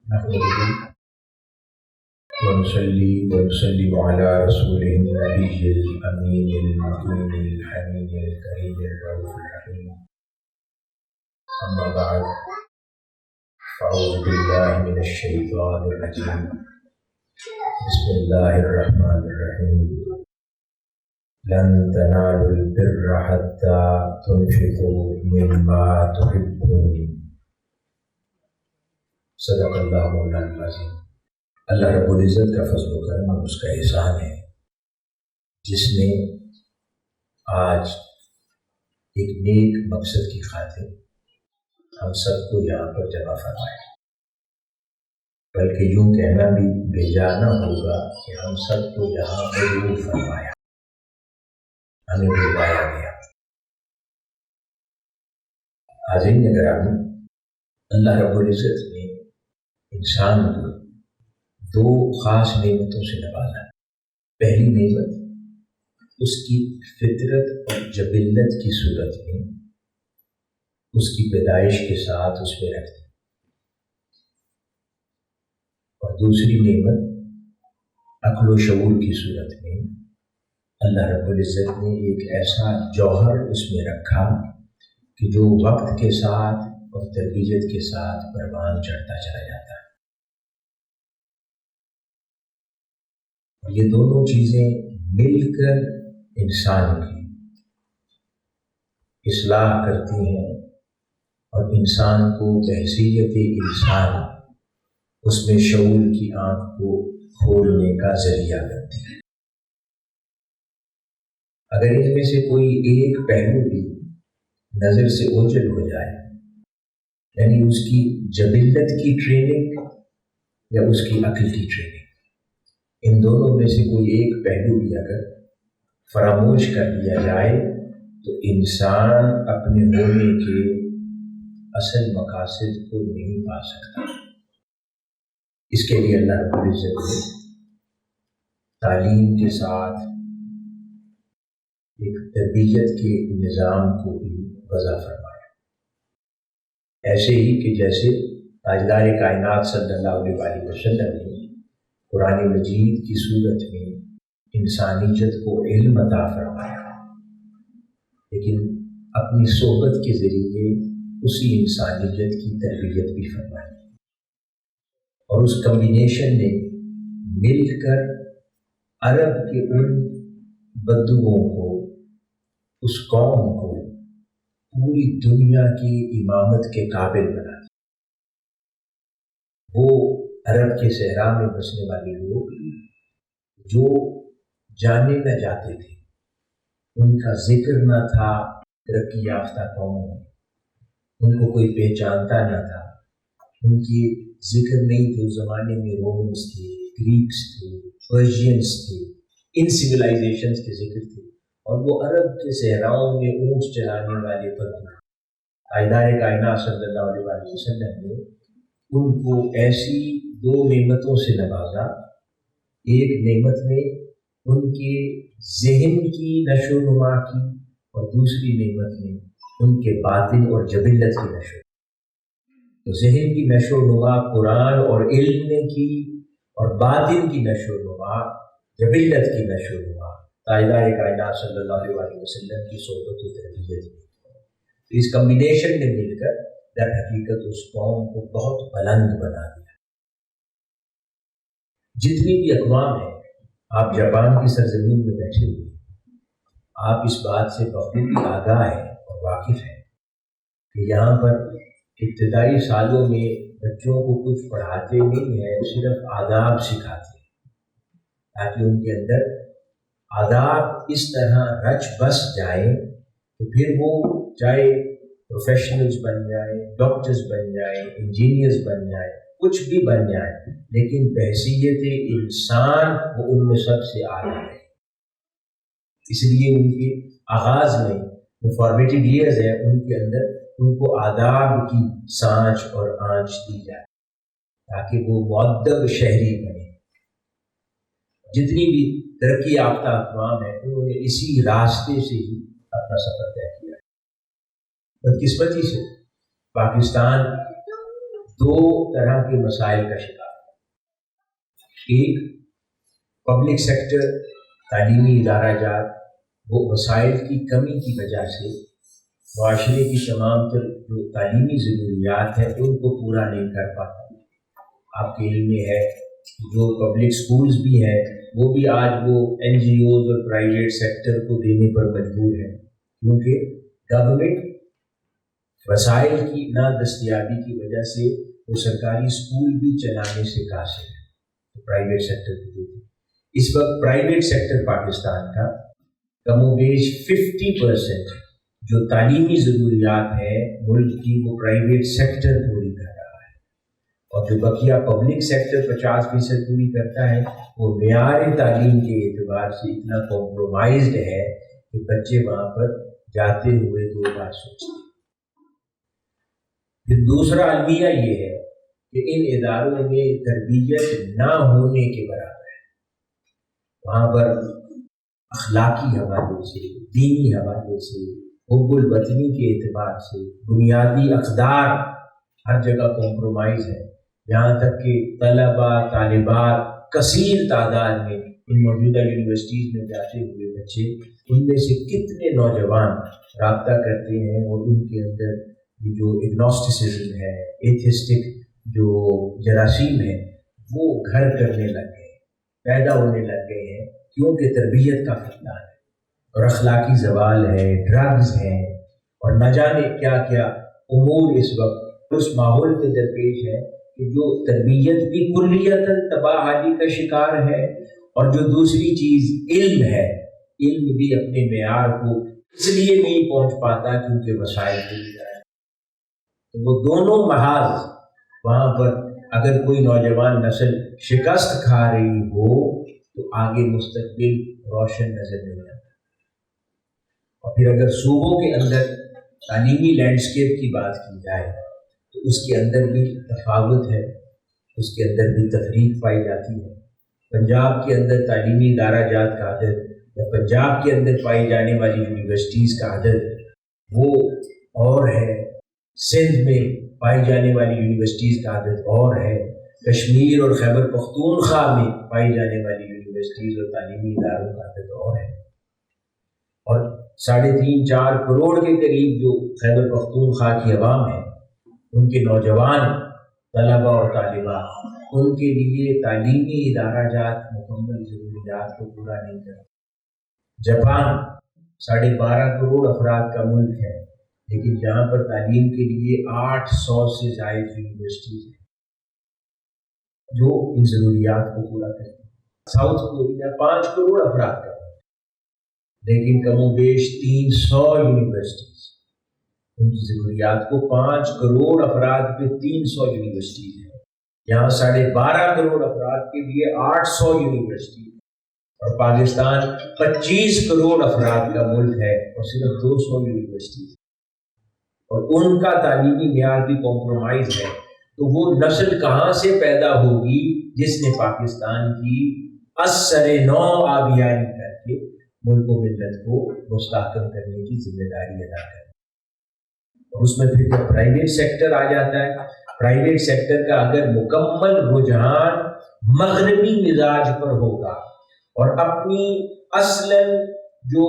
نحمده ونصلي ونسلم على رسوله النبي الأمين المكين الحنين الكريم الرؤوف الرحيم. أما بعد، فأعوذ بالله من الشيطان الرجيم. بسم الله الرحمن الرحيم. لن تنالوا البر حتى تنفقوا مما تحبون. صدق اللہ مولانا العظیم۔ اللہ رب العزت کا فضل و کرم اور اس کا احسان ہے جس نے آج ایک نیک مقصد کی خاطر ہم سب کو یہاں پر جمع فرمایا، بلکہ یوں کہنا بھی بھیجانا ہوگا کہ ہم سب کو یہاں مجبور فرمایا، ہمیں بلوایا گیا۔ حاضرین گرامی، اللہ رب العزت نے انسان کو دو خاص نعمتوں سے نوازا۔ پہلی نعمت اس کی فطرت اور جبلت کی صورت میں اس کی پیدائش کے ساتھ اس میں رکھ دی، اور دوسری نعمت عقل و شعور کی صورت میں اللہ رب العزت نے ایک ایسا جوہر اس میں رکھا کہ جو وقت کے ساتھ اور تربیت کے ساتھ پروان چڑھتا چلا جاتا ہے۔ اور یہ دونوں چیزیں مل کر انسان کی اصلاح کرتی ہیں اور انسان کو بحیثیت انسان اس میں شعور کی آنکھ کو کھولنے کا ذریعہ بنتی ہے۔ اگر ان میں سے کوئی ایک پہلو بھی نظر سے اوجھل ہو جائے، یعنی اس کی جبلت کی ٹریننگ یا اس کی عقل کی ٹریننگ، ان دونوں میں سے کوئی ایک پہلو بھی اگر فراموش کر دیا جائے تو انسان اپنے ہونے کے اصل مقاصد کو نہیں پا سکتا۔ اس کے لیے اللہ رب العزت نے تعلیم کے ساتھ ایک تربیت کے نظام کو بھی وضع فرمایا، ایسے ہی کہ جیسے تاجدار کائنات صلی اللہ علیہ وسلم نے قرآن مجید کی صورت میں انسانیت کو علم عطا فرمایا، لیکن اپنی صحبت کے ذریعے اسی انسانیت کی تربیت بھی فرمائی، اور اس کمبینیشن نے مل کر عرب کے ان بدوؤں کو، اس قوم کو پوری دنیا کی امامت کے قابل بنا دیا۔ وہ عرب کے صحرا میں بسنے والے لوگ جو جانے نہ جاتے تھے، ان کا ذکر نہ تھا ترقی یافتہ قوموں میں، ان کو کوئی پہچانتا نہ تھا، ان کی ذکر نہیں تھے۔ اس زمانے میں رومنس تھے، گریکس تھے، پرشینس تھے، ان سویلائزیشنز کے ذکر تھے، اور وہ عرب کے صحراؤں میں اونٹ چلانے والے بدو، تاجدار کائنات صلی اللہ علیہ وسلم نے ان کو ایسی دو نعمتوں سے نوازا۔ ایک نعمت نے ان کے ذہن کی نشو و نما کی، اور دوسری نعمت نے ان کے باطن اور جبلت کی نشو و نما۔ تو ذہن کی نشو و نما قرآن اور علم نے کی، اور باطن کی نشو و نما، جبلت کی نشو و نما تاجدار کائنات صلی اللہ علیہ وسلم کی صحبت و تربیت میں۔ اس کمبینیشن نے مل کر در حقیقت اس قوم کو بہت بلند بنا دیا۔ جتنی بھی اقوام ہیں، آپ جاپان کی سرزمین میں بیٹھے ہوئے، آپ اس بات سے بخوبی آگاہ ہیں اور واقف ہیں کہ یہاں پر ابتدائی سالوں میں بچوں کو کچھ پڑھاتے نہیں ہیں، صرف آداب سکھاتے ہیں، تاکہ ان کے اندر آداب اس طرح رچ بس جائیں کہ پھر وہ چاہے پروفیشنلز بن جائیں، ڈاکٹرز بن جائیں، انجینئرز بن جائیں، کچھ بھی بن جائیں، لیکن بحیثیت انسان وہ ان میں سب سے اعلیٰ ہے۔ اس لیے ان کے آغاز میں جو فارمیٹیو ایئرز ہیں، ان کے اندر ان کو آداب کی سانچ اور آنچ دی جائے تاکہ وہ مؤدب شہری بنے۔ جتنی بھی ترقی یافتہ اقوام ہیں، انہوں نے اسی راستے سے ہی اپنا سفر طے کیا ہے۔ بدقسمتی سے پاکستان دو طرح کے مسائل کا شکار ہے۔ ایک پبلک سیکٹر تعلیمی ادارہ جات وہ وسائل کی کمی کی وجہ سے معاشرے کی تمام تر جو تعلیمی ضروریات ہیں ان کو پورا نہیں کر پاتا۔ آپ کے علم میں ہے جو پبلک سکولز بھی ہیں وہ بھی آج وہ این جی اوز اور پرائیویٹ سیکٹر کو دینے پر مجبور ہیں، کیونکہ گورنمنٹ وسائل کی نا دستیابی کی وجہ سے وہ سرکاری اسکول بھی چلانے سے قاصر ہے، تو پرائیویٹ سیکٹر کو دیتے۔ اس وقت پرائیویٹ سیکٹر پاکستان کا کم و بیش 50% جو تعلیمی ضروریات ہیں ملک کی وہ پرائیویٹ سیکٹر پوری کر رہا ہے، اور جو بقیہ پبلک سیکٹر 50% پوری کرتا ہے وہ معیار تعلیم کے اعتبار سے اتنا کمپرومائزڈ ہے کہ بچے وہاں پر جاتے ہوئے دو بار سوچتے ہیں۔ پھر دوسرا المیہ یہ ہے کہ ان اداروں میں تربیت نہ ہونے کے برابر ہے، وہاں پر اخلاقی حوالے سے، دینی حوالے سے، حب الوطنی کے اعتبار سے بنیادی اقدار ہر جگہ کمپرومائز ہے، یہاں تک کہ طلباء طالبات کثیر تعداد میں ان موجودہ یونیورسٹیز میں جاتے ہوئے بچے، ان میں سے کتنے نوجوان رابطہ کرتے ہیں اور ان کے اندر جو اگنوسٹسزم ہے، ایتھسٹک جو جراثیم ہے وہ گھر کرنے لگ گئے، پیدا ہونے لگ گئے ہیں، کیونکہ تربیت کا فقدان ہے اور اخلاقی زوال ہے، ڈرگز ہیں اور نہ جانے کیا کیا امور اس وقت اس ماحول میں درپیش ہے کہ جو تربیت بھی کلیتاً تباہی کا شکار ہے، اور جو دوسری چیز علم ہے، علم بھی اپنے معیار کو اس لیے نہیں پہنچ پاتا کیونکہ وسائل نہیں جائے۔ تو وہ دونوں محاذ وہاں پر اگر کوئی نوجوان نسل شکست کھا رہی ہو تو آگے مستقبل روشن نظر نہیں آتا۔ اور پھر اگر صوبوں کے اندر تعلیمی لینڈسکیپ کی بات کی جائے تو اس کے اندر بھی تفاوت ہے، اس کے اندر بھی تفریق پائی جاتی ہے۔ پنجاب کے اندر تعلیمی ادارہ جات کا عدد یا پنجاب کے اندر پائی جانے والی یونیورسٹیز کا عدد وہ اور ہے، سندھ میں پائی جانے والی یونیورسٹیز کا عدد اور ہے، کشمیر اور خیبر پختونخوا میں پائی جانے والی یونیورسٹیز اور تعلیمی اداروں کا عدد اور ہے، اور 3.5-4 کروڑ کے قریب جو خیبر پختونخوا کی عوام ہے ان کے نوجوان طلباء اور طالبات ان کے لیے تعلیمی ادارہ جات مکمل ضروریات کو پورا نہیں کرتے۔ جاپان 12.5 کروڑ افراد کا ملک ہے، لیکن جہاں پر تعلیم کے لیے 800 سے زائد یونیورسٹیز ہیں جو ان ضروریات کو پورا کرتی ہیں۔ ساؤتھ کوریا 5 کروڑ افراد کا، لیکن کم و بیش 300 یونیورسٹیز، ان کی ضروریات کو 5 کروڑ افراد پہ 300 یونیورسٹیز ہیں۔ یہاں 12.5 کروڑ افراد کے لیے 800 یونیورسٹیز، اور پاکستان 25 کروڑ افراد کا ملک ہے اور صرف 200 یونیورسٹیز، اور ان کا تعلیمی معیار بھی کمپرومائز ہے، تو وہ نسل کہاں سے پیدا ہوگی جس نے پاکستان کی اثر نو آبیاری کر کے ملک و ملت کو مستحکم کرنے کی ذمہ داری ادا کرے۔ اور اس میں پھر جب پرائیویٹ سیکٹر آ جاتا ہے، پرائیویٹ سیکٹر کا اگر مکمل رجحان مغربی مزاج پر ہوگا اور اپنی اصلاً جو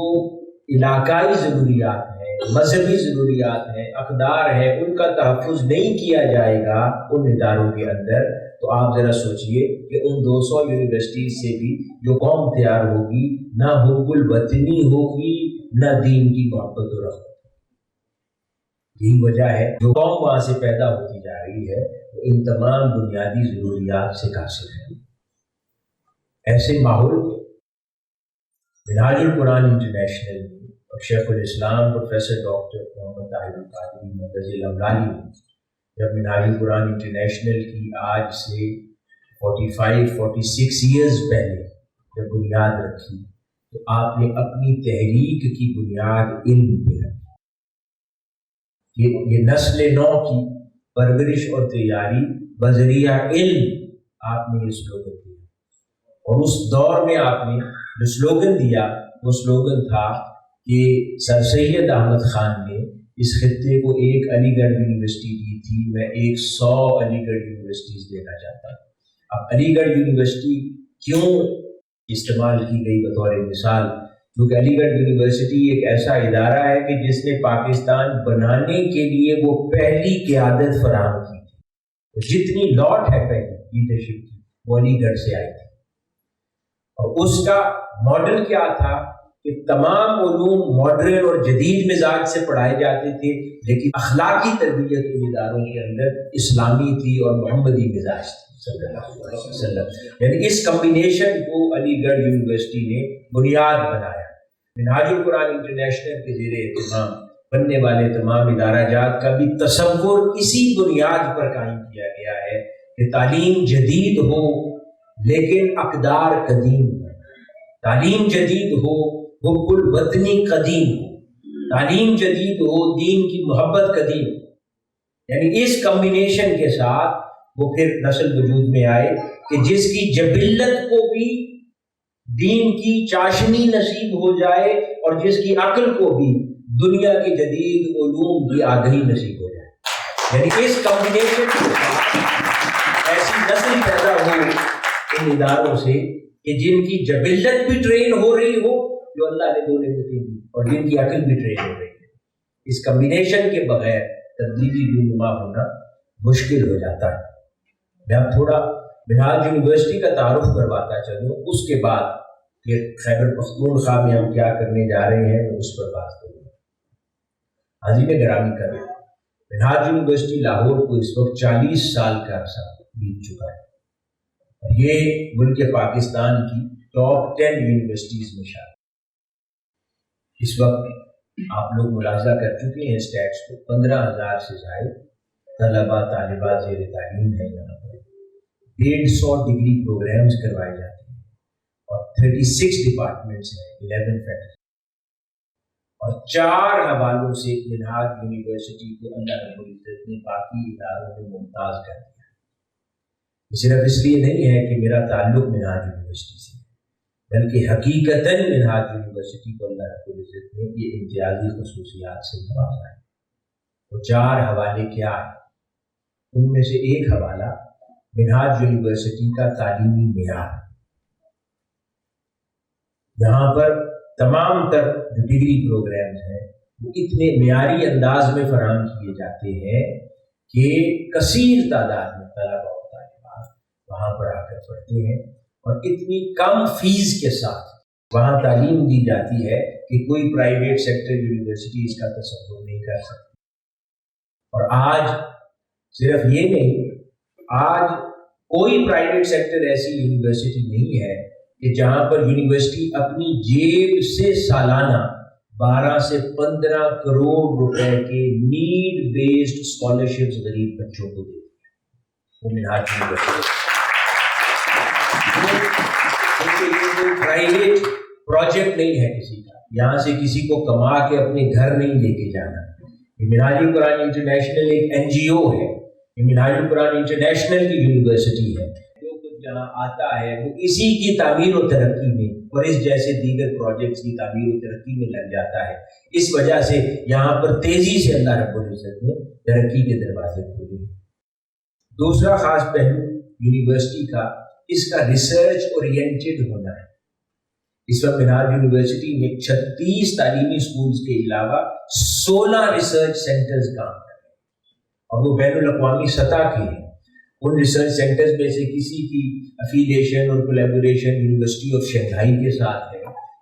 علاقائی ضروریات ہیں، مذہبی ضروریات ہیں، اقدار ہیں، ان کا تحفظ نہیں کیا جائے گا ان اداروں کے اندر، تو آپ ذرا سوچئے کہ ان 200 یونیورسٹیز سے بھی جو قوم تیار ہوگی نہ حب الوطنی ہوگی نہ دین کی محبت و رغبت۔ یہی وجہ ہے جو قوم وہاں سے پیدا ہوتی جا رہی ہے وہ ان تمام بنیادی ضروریات سے قاصر ہے۔ ایسے ماحول میں منہاج القرآن انٹرنیشنل اور شیخ الاسلام پروفیسر ڈاکٹر محمد طاہر القادری مرکزی الاملالی نے جب منہاج القرآن انٹرنیشنل کی آج سے 45-46 ایئرز پہلے جب بنیاد رکھی تو آپ نے اپنی تحریک کی بنیاد علم پہ رکھی۔ یہ نسل نو کی پرورش اور تیاری بذریعہ علم آپ نے یہ سلوگن دیا، اور اس دور میں آپ نے جو سلوگن دیا وہ سلوگن تھا کہ سر سید احمد خان نے اس خطے کو ایک علی گڑھ یونیورسٹی دی تھی، میں 100 علی گڑھ یونیورسٹیز دینا چاہتا ہوں۔ اب علی گڑھ یونیورسٹی کیوں استعمال کی گئی بطور مثال؟ کیونکہ علی گڑھ یونیورسٹی ایک ایسا ادارہ ہے کہ جس نے پاکستان بنانے کے لیے وہ پہلی قیادت فراہم کی تھی۔ جتنی لاٹ ہے پہلی لیڈرشپ کی وہ علی گڑھ سے آئی تھی، اور اس کا ماڈل کیا تھا کہ تمام علوم ماڈرن اور جدید مزاج سے پڑھائے جاتے تھے، لیکن اخلاقی تربیت ان اداروں کے اندر اسلامی تھی اور محمدی مزاج تھی صلی اللہ علیہ وسلم۔ یعنی اس کمبینیشن کو علی گڑھ یونیورسٹی نے بنیاد بنایا۔ منہاج القرآن انٹرنیشنل کے زیر اہتمام بننے والے تمام ادارہ جات کا بھی تصور اسی بنیاد پر قائم کیا گیا ہے کہ تعلیم جدید ہو لیکن اقدار قدیم ہو، تعلیم جدید ہو حب الوطنی قدیم ہو، تعلیم جدید ہو دین کی محبت قدیم ہو۔ یعنی اس کمبینیشن کے ساتھ وہ پھر نسل وجود میں آئے کہ جس کی جبلت کو بھی دین کی چاشنی نصیب ہو جائے اور جس کی عقل کو بھی دنیا کی جدید علوم کی آگہی نصیب ہو جائے۔ یعنی اس کمبینیشن کے ساتھ ایسی نسل پیدا ہو ان اداروں سے کہ جن کی جبلت بھی ٹرین ہو رہی ہو جو اللہ نے دو نعمتیں دی، اور جن کی عقل بھی ٹرین ہو رہی ہے۔ اس کمبینیشن کے بغیر تبدیلی رونما ہونا مشکل ہو جاتا ہے۔ میں اب تھوڑا منہاج یونیورسٹی کا تعارف کرواتا چلوں، اس کے بعد پھر خیبر پختونخوا میں ہم کیا کرنے جا رہے ہیں اس پر بات کروں۔ عزیز گرامی کا منہاج یونیورسٹی لاہور کو اس وقت 40 سال کا عرصہ بیت چکا ہے۔ یہ ملک پاکستان کی ٹاپ 10 یونیورسٹیز میں شامل۔ اس وقت آپ لوگ ملاحظہ کر چکے ہیں اسٹیٹس کو، 15,000 سے زائد طلبہ طالبات زیر تعلیم ہیں یہاں پر، 150 ڈگری پروگرامز کروائے جاتے ہیں، اور 36 ڈپارٹمنٹس ہیں، 11 فیکلٹی، اور 4 حوالوں سے منہاج یونیورسٹی کو اللہ رب العزت نے باقی اداروں میں ممتاز کر دیا۔ صرف اس لیے نہیں ہے کہ میرا تعلق منہاج یونیورسٹی سے، بلکہ حقیقتاً منہاج یونیورسٹی کو اللہ رب العزت نے یہ امتیازی خصوصیات سے نوازا ہے۔ وہ 4 حوالے کیا ہیں؟ ان میں سے ایک حوالہ منہاج یونیورسٹی کا تعلیمی معیار۔ یہاں پر تمام تر جو ڈگری پروگرامز ہیں وہ اتنے معیاری انداز میں فراہم کیے جاتے ہیں کہ کثیر تعداد میں طلبہ اور طالبات وہاں پر آ کر پڑھتے ہیں، اور اتنی کم فیس کے ساتھ وہاں تعلیم دی جاتی ہے کہ کوئی پرائیویٹ سیکٹر یونیورسٹی اس کا تصور نہیں کر سکتی۔ اور آج صرف یہ نہیں، آج کوئی پرائیویٹ سیکٹر ایسی یونیورسٹی نہیں ہے کہ جہاں پر یونیورسٹی اپنی جیب سے سالانہ 12 سے 15 کروڑ روپے کے نیڈ بیسڈ اسکالرشپس غریب بچوں کو دیتی ہے۔ وہ منہاج یونیورسٹی یہ پرائیویٹ پروجیکٹ نہیں ہے کسی کا، یہاں سے کسی کو کما کے اپنے گھر نہیں لے کے جانا۔ منہاج القرآن انٹرنیشنل ایک NGO ہے، منہاج القرآن انٹرنیشنل کی یونیورسٹی ہے۔ جو کچھ جہاں آتا ہے وہ اسی کی تعمیر و ترقی میں اور اس جیسے دیگر پروجیکٹس کی تعمیر و ترقی میں لگ جاتا ہے۔ اس وجہ سے یہاں پر تیزی سے اللہ رب العزت نے ترقی کے دروازے کھولے۔ دوسرا خاص پہلو یونیورسٹی کا اس کا ریسرچ اورینٹڈ ہونا ہے۔ اس وقت منہاج یونیورسٹی میں 36 تعلیمی اسکولز کے علاوہ 16 ریسرچ سینٹرز کام کر رہے ہیں، اور وہ بین الاقوامی سطح کے ہیں۔ ان ریسرچ سینٹرز میں سے کسی کی افیلیشن اور کولیبوریشن یونیورسٹی آف شنگھائی کے ساتھ ہے،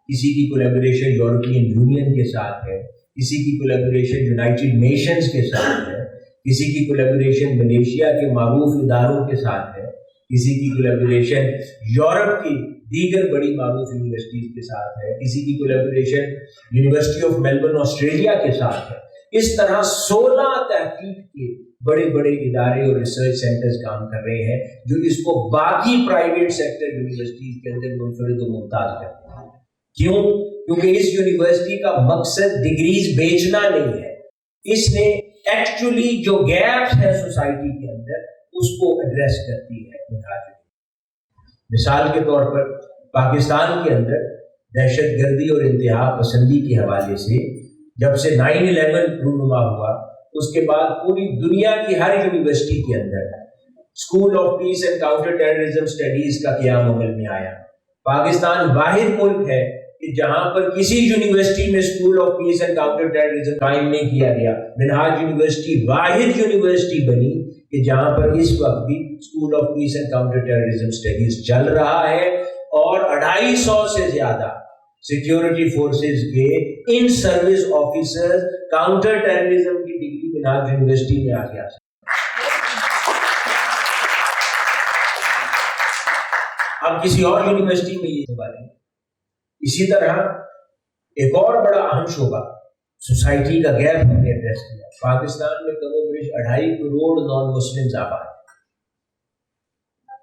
کسی کی کولیبوریشن یورپین یونین کے ساتھ ہے، کسی کی کولیبوریشن یونائٹڈ نیشنز کے ساتھ ہے، کسی کی کولیبوریشن ملیشیا کے معروف اداروں کے ساتھ ہے، کسی کی کولیبوریشن یورپ کی دیگر بڑی معروف یونیورسٹیز کے ساتھ ہے، کسی کی collaboration university of Melbourne Australia کے ساتھ ہے۔ اس طرح 16 تحقیق کے بڑے بڑے ادارے اور ریسرچ سینٹرز کام کر رہے ہیں جو اس کو باقی پرائیویٹ سیکٹر یونیورسٹیز کے اندر منفرد و ممتاز کرتے ہیں۔ کیوں؟ کیونکہ اس یونیورسٹی کا مقصد ڈگریز بیچنا نہیں ہے، اس نے ایکچولی جو گیپس ہیں سوسائٹی کے اندر اس کو ایڈریس کرتی ہے۔ مثال کے طور پر پاکستان کے اندر دہشت گردی اور انتہا پسندی کے حوالے سے جب سے 9/11 رونما ہوا اس کے بعد پوری دنیا کی ہر یونیورسٹی کے اندر school of peace and counter terrorism studies کا قیام عمل میں آیا. پاکستان واحد ملک ہے کہ جہاں پر کسی یونیورسٹی میں school of peace and counter terrorism قائم نہیں کیا گیا. منہاج یونیورسٹی واحد یونیورسٹی بنی کہ جہاں پر اس وقت بھی school of peace and counter terrorism studies چل رہا ہے اور 250 سے زیادہ سیکیورٹی فورسز کے ان سروس آفیسر کاؤنٹر ٹیررزم کی ڈگری منہاج یونیورسٹی میں آ کے حاصل. اب کسی اور یونیورسٹی میں یہ شعبہ نہیں. اسی طرح ایک اور بڑا اہم شعبہ سوسائٹی کا گیپ ہم نے ایڈریس کیا. پاکستان میں کم و بیش 2.5 کروڑ نان مسلمز آباد ہیں.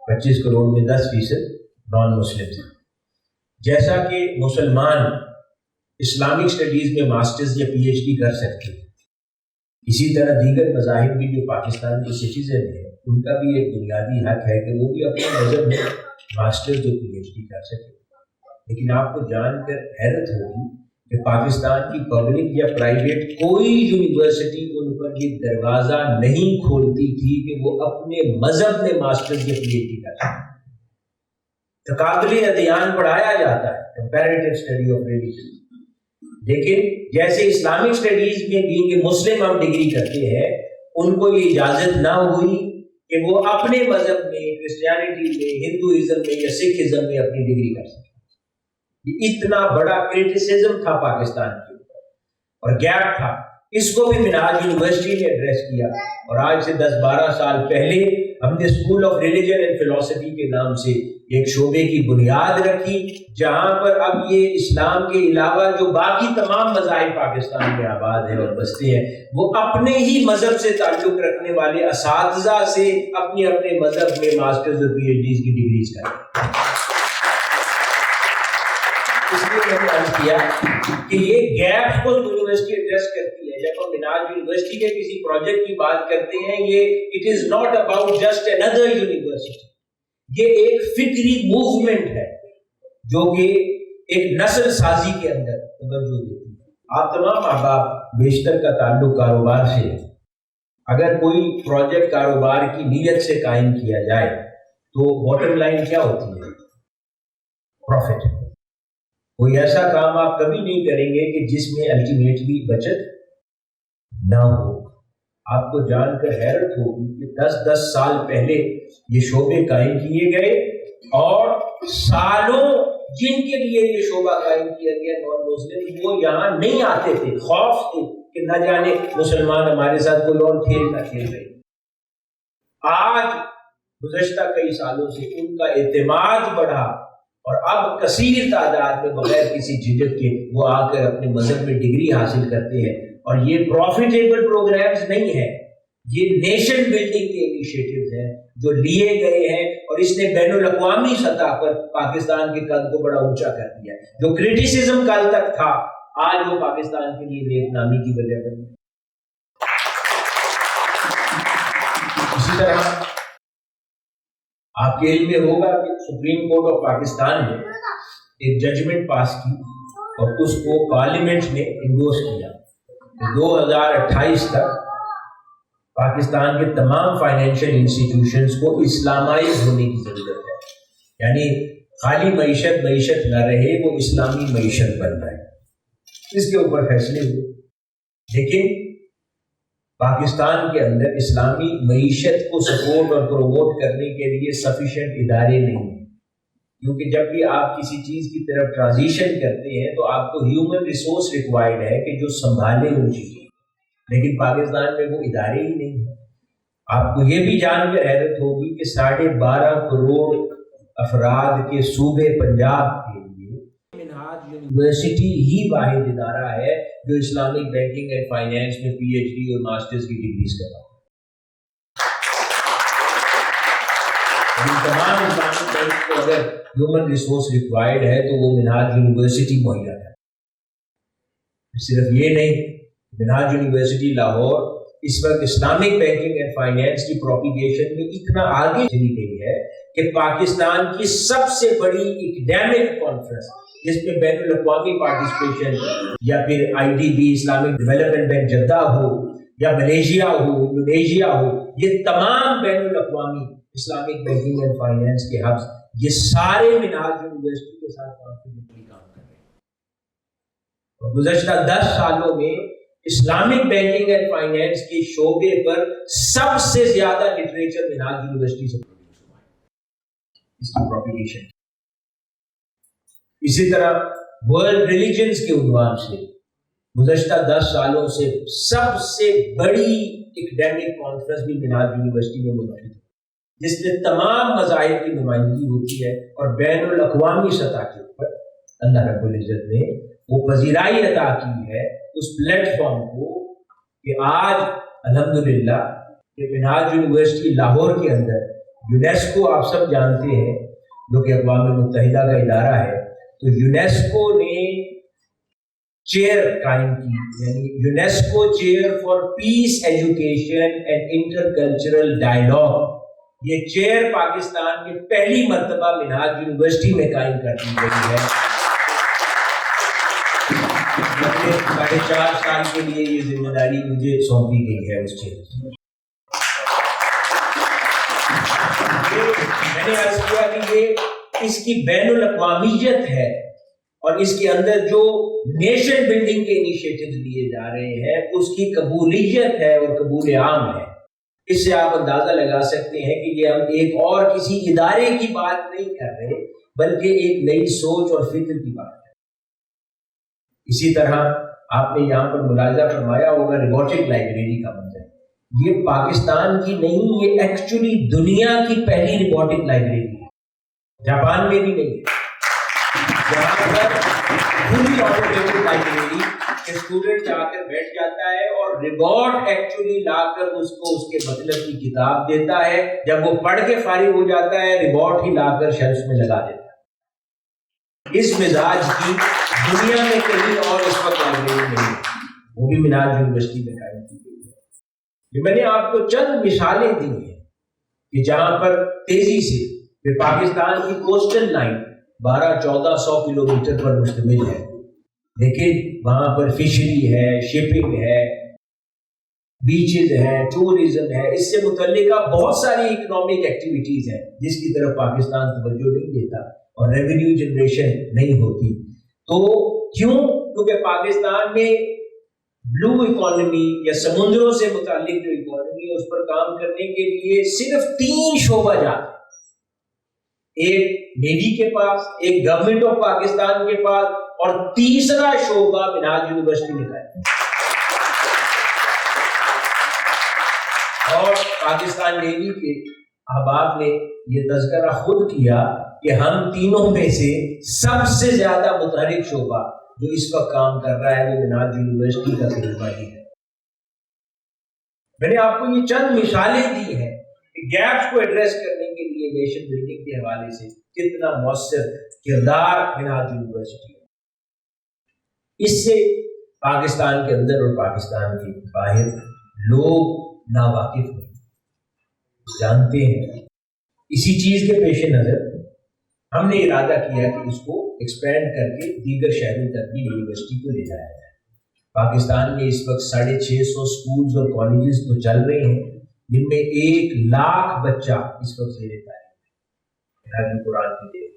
25 کروڑ میں 10% نان مسلمز ہیں. جیسا کہ مسلمان اسلامک اسٹڈیز میں ماسٹرز یا پی ایچ ڈی کر سکتے ہیں، اسی طرح دیگر مذاہب بھی جو پاکستان کے سٹیزن ہیں ان کا بھی ایک بنیادی حق ہے کہ وہ بھی اپنے مذہب میں ماسٹرز یا پی ایچ ڈی کر سکیں. لیکن آپ کو جان کر حیرت ہوگی کہ پاکستان کی پبلک یا پرائیویٹ کوئی یونیورسٹی ان پر یہ دروازہ نہیں کھولتی تھی کہ وہ اپنے مذہب میں ماسٹرز یا پی ایچ ڈی کر سکیں. تقابلی ادیان پڑھایا جاتا ہے، کمپیریٹیو اسٹڈی آف ریلیجن، لیکن جیسے اسلامک اسٹڈیز میں بھی کہ مسلم ہم ڈگری کرتے ہیں ان کو یہ اجازت نہ ہوئی کہ وہ اپنے مذہب میں کرسچینٹی میں ہندوازم میں یا سکھزم میں اپنی ڈگری کر سکیں. یہ اتنا بڑا کرٹیسزم تھا پاکستان کے اوپر اور گیپ تھا. اس کو بھی منہاج یونیورسٹی نے ایڈریس کیا اور آج سے 10-12 سال پہلے ہم نے اسکول آف ریلیجن اینڈ فلسفی کے نام سے ایک شعبے کی بنیاد رکھی جہاں پر اب یہ اسلام کے علاوہ جو باقی تمام مذاہب پاکستان میں آباد ہیں اور بستے ہیں وہ اپنے ہی مذہب سے تعلق رکھنے والے اساتذہ سے اپنے اپنے مذہب میں ماسٹرز اور پی ایچ ڈیز کی ڈگریز کریں. اس لیے میں نے عرض کیا کہ یہ گیپ کو یونیورسٹی ایڈریس کرتی ہے. جب ہم منہاج یونیورسٹی کے کسی پروجیکٹ کی بات کرتے ہیں یہ it is not about just another university, یہ ایک فکری موومنٹ ہے جو کہ ایک نسل سازی کے اندر توجہ دیتی ہے. آپ تمام احباب بیشتر کا تعلق کاروبار سے ہے. اگر کوئی پروجیکٹ کاروبار کی نیت سے قائم کیا جائے تو باٹم لائن کیا ہوتی ہے؟ پروفٹ. کوئی ایسا کام آپ کبھی نہیں کریں گے کہ جس میں الٹیمیٹلی بچت نہ ہو. آپ کو جان کر حیرت ہوگی کہ 10 سال پہلے یہ شعبے قائم کیے گئے اور سالوں جن کے لیے یہ شعبہ قائم کیا گیا نان مسلم وہ یہاں نہیں آتے تھے، خوف تھے کہ نہ جانے مسلمان ہمارے ساتھ کوئی اور کھیل نہ کھیل رہے. آج گزشتہ کئی سالوں سے ان کا اعتماد بڑھا اور اب کثیر تعداد میں بغیر کسی جھجک کے وہ آ کر اپنے مذہب میں ڈگری حاصل کرتے ہیں. اور یہ پروفیٹیبل پروگرامز نہیں ہیں، یہ نیشن بلڈنگ کے انیشیٹوز ہیں جو لیے گئے ہیں اور اس نے بین الاقوامی سطح پر پاکستان کے قد کو بڑا اونچا کر دیا. جو کرٹیسزم کل تک تھا آج وہ پاکستان کے لیے نیک نامی کی وجہ بنی. اسی طرح آپ کے علم میں ہوگا کہ سپریم کورٹ آف پاکستان نے ایک ججمنٹ پاس کی اور اس کو پارلیمنٹ نے انڈورس کیا. 2028 تک پاکستان کے تمام فائنینشیل انسٹیٹیوشنز کو اسلامائز ہونے کی ضرورت ہے. یعنی خالی معیشت نہ رہے، وہ اسلامی معیشت بن رہے. اس کے اوپر فیصلے ہوئے، لیکن پاکستان کے اندر اسلامی معیشت کو سپورٹ اور پروموٹ کرنے کے لیے سفیشینٹ ادارے نہیں ہیں. کیونکہ جب بھی آپ کسی چیز کی طرف ٹرانزیشن کرتے ہیں تو آپ کو ہیومن ریسورس ریکوائرڈ ہے کہ جو سنبھالے ان چیزیں، لیکن پاکستان میں وہ ادارے ہی نہیں ہیں. آپ کو یہ بھی جان کر حیرت ہوگی کہ 12.5 کروڑ افراد کے صوبے پنجاب کے لیے منہاج یونیورسٹی ہی واحد ادارہ ہے جو اسلامک بینکنگ اینڈ فائنینس میں پی ایچ ڈی اور ماسٹرز کی ڈگریز کرتا ہے. تمام اسلامک بینک کو اگر ہیومن ریسورس ریکوائرڈ ہے تو وہ منہاج یونیورسٹی مہیا ہے. صرف یہ نہیں، منہاج یونیورسٹی لاہور اس وقت اسلامک بینکنگ اینڈ فائنینس کی پروپیگیشن میں اتنا آگے چلی گئی ہے کہ پاکستان کی سب سے بڑی اکیڈیمک کانفرنس جس میں بین الاقوامی پارٹیسپیشن یا پھر IDB Islamic development bank Jeddah ہو یا ملیشیا ہو انڈونیشیا ہو، یہ تمام بین الاقوامی اسلامک بینکنگ اینڈ فائنینس کے ہبس یہ سارے منہاج یونیورسٹی کے ساتھ کانفیڈنٹلی کام کر رہے ہیں۔ اور گزشتہ 10 سالوں میں اسلامک بینکنگ اینڈ فائنینس کے شعبے پر سب سے زیادہ لٹریچر منہاج یونیورسٹی سے پروڈیوس ہوا ہے، اس کی پروپیگیشن۔ اسی طرح ورلڈ ریلیجنز کے عنوان سے گزشتہ 10 سالوں سے سب سے بڑی ایکڈیمک کانفرنس بھی منہاج یونیورسٹی میں منعقد ہے، جس میں تمام مذاہب کی نمائندگی ہوتی ہے، اور بین الاقوامی سطح کے اوپر اللہ رب العزت نے وہ پذیرائی عطا کی ہے اس پلیٹ فارم کو کہ آج الحمدللہ کہ منہاج یونیورسٹی لاہور کے اندر یونیسکو، آپ سب جانتے ہیں جو کہ اقوام متحدہ کا ادارہ ہے، تو یونیسکو نے چیئر قائم کی، یعنی UNESCO chair for peace education and intercultural dialogue, یہ چیئر پاکستان میں پہلی مرتبہ منہاج یونیورسٹی میں قائم کر دی گئی ہے۔ 4.5 سال کے لیے یہ ذمہ داری مجھے سونپی گئی ہے اس چیز میں۔ میں نے عرض کیا کہ یہ اس کی بین الاقوامیت ہے، اور اس کے اندر جو نیشن بلڈنگ کے انیشیٹیوز لیے جا رہے ہیں اس کی قبولیت ہے اور قبول عام ہے۔ اس سے آپ اندازہ لگا سکتے ہیں کہ یہ ہم ایک اور کسی ادارے کی بات نہیں کر رہے بلکہ ایک نئی سوچ اور فکر کی بات ہے۔ اسی طرح آپ نے یہاں پر ملاحظہ فرمایا ہوگا روبوٹک لائبریری کا منظر، یہ پاکستان کی نہیں، یہ ایکچولی دنیا کی پہلی روبوٹک لائبریری ہے، جاپان میں بھی نہیں ہے، جہاں پر پوری آٹومیٹڈ لائبریری اسٹوڈنٹ جا کر بیٹھ جاتا ہے اور روبوٹ ایکچولی لا کر اس کو اس کے مطلب کی کتاب دیتا ہے، جب وہ پڑھ کے فارغ ہو جاتا ہے روبوٹ ہی لا کر شیلف میں لگا دیتا ہے۔ اس مزاج کی دنیا میں کہیں اور اس وقت لائبریری نہیں ہے، وہ بھی منہاج یونیورسٹی میں قائم کی گئی ہے۔ میں نے آپ کو چند مثالیں دی ہیں کہ جہاں پر تیزی سے پھر پاکستان کی کوسٹل لائن 1200-1400 کلومیٹر پر مشتمل ہے، لیکن وہاں پر فشری ہے، شپنگ ہے، بیچز ہیں، ٹورزم ہے، اس سے متعلقہ بہت ساری اکنامک ایکٹیویٹیز ہیں جس کی طرف پاکستان توجہ نہیں دیتا اور ریونیو جنریشن نہیں ہوتی۔ تو کیوں؟ کیونکہ پاکستان میں بلو اکانومی یا سمندروں سے متعلق جو اکانومی ہے اس پر کام کرنے کے لیے صرف 3 شعبہ جات ہیں، ایک نیوی کے پاس، ایک گورنمنٹ آف پاکستان کے پاس، اور تیسرا شعبہ منہاج یونیورسٹی میں ہے۔ اور پاکستان نیوی کے احباب نے یہ تذکرہ خود کیا کہ ہم تینوں میں سے سب سے زیادہ متحرک شعبہ جو اس وقت کام کر رہا ہے وہ منہاج یونیورسٹی کا تجربہ ہی ہے۔ میں نے آپ کو یہ چند مثالیں دی ہیں کہ گیپس کو ایڈریس کرنے کے لیے نیشن بلڈنگ کے حوالے سے کتنا مؤثر کردار منہاج یونیورسٹی ہے۔ اس سے پاکستان کے اندر اور پاکستان کے باہر لوگ ناواقف نہیں جانتے ہیں۔ اسی چیز کے پیش نظر ہم نے ارادہ کیا کہ اس کو ایکسپینڈ کر کے دیگر شہروں تک بھی یونیورسٹی کو لے جایا جائے۔ پاکستان میں اس وقت 650 سکولز اور کالجز تو چل رہے ہیں جن میں 1 لاکھ بچہ اس وقت زیر تعلیم ہے قرآن کی دیر،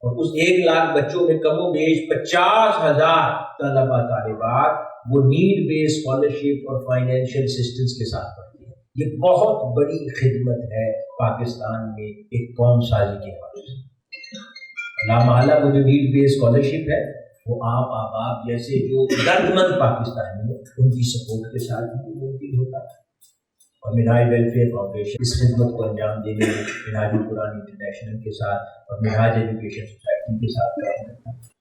اور اس 1 لاکھ بچوں میں کم و بیش 50,000 طلبہ طالبات وہ نیڈ بیس اسکالرشپ اور فائنینشیل اسسٹنس کے ساتھ پڑھتے ہیں۔ یہ بہت بڑی خدمت ہے پاکستان میں ایک قوم سازی کے حوالے سے۔ لامحالہ وہ جو نیڈ بیس اسکالرشپ ہے وہ آپ احباب جیسے جو دردمند پاکستانی ہیں ان کی سپورٹ کے ساتھ بھی ممکن ہوتا ہے، اور منہاج ویلفیئر فاؤنڈیشن اس خدمت کو انجام دینے میں منہاج القرآن انٹرنیشنل کے ساتھ اور منہاج ایجوکیشن سوسائٹی کے ساتھ کام کرتا ہے۔